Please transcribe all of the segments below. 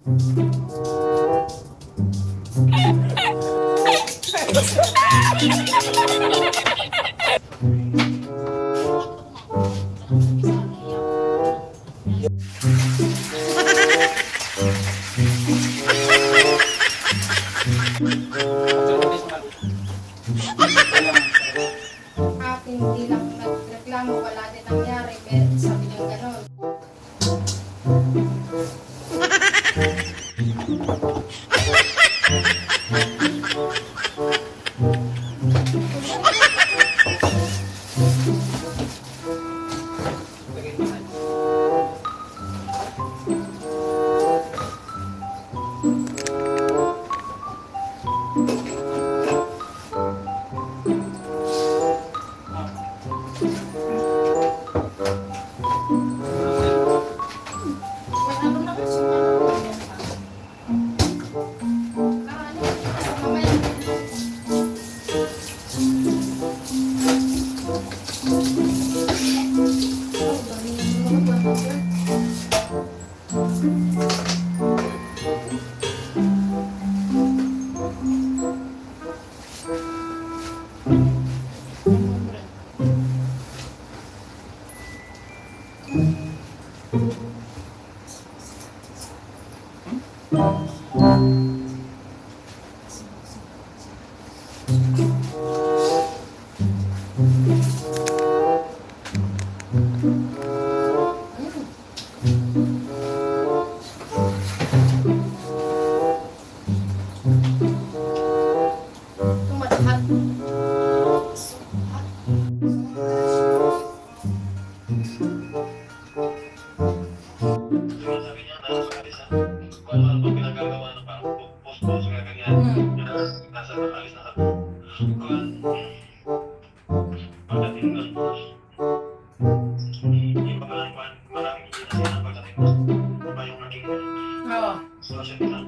Hindi lang nagreklamo, wala din nangyari, pero sabi niya gano'n.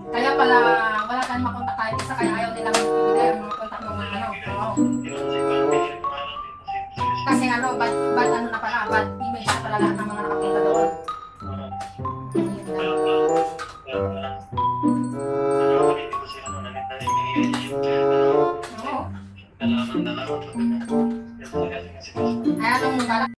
Kaya pala wala tayong makontak kahit isa, kaya ayaw nilang ibigay ang mga kontak ng mga ano. Oo. Kasi ano, bad ano na pala, bad image na pala lahat ng mga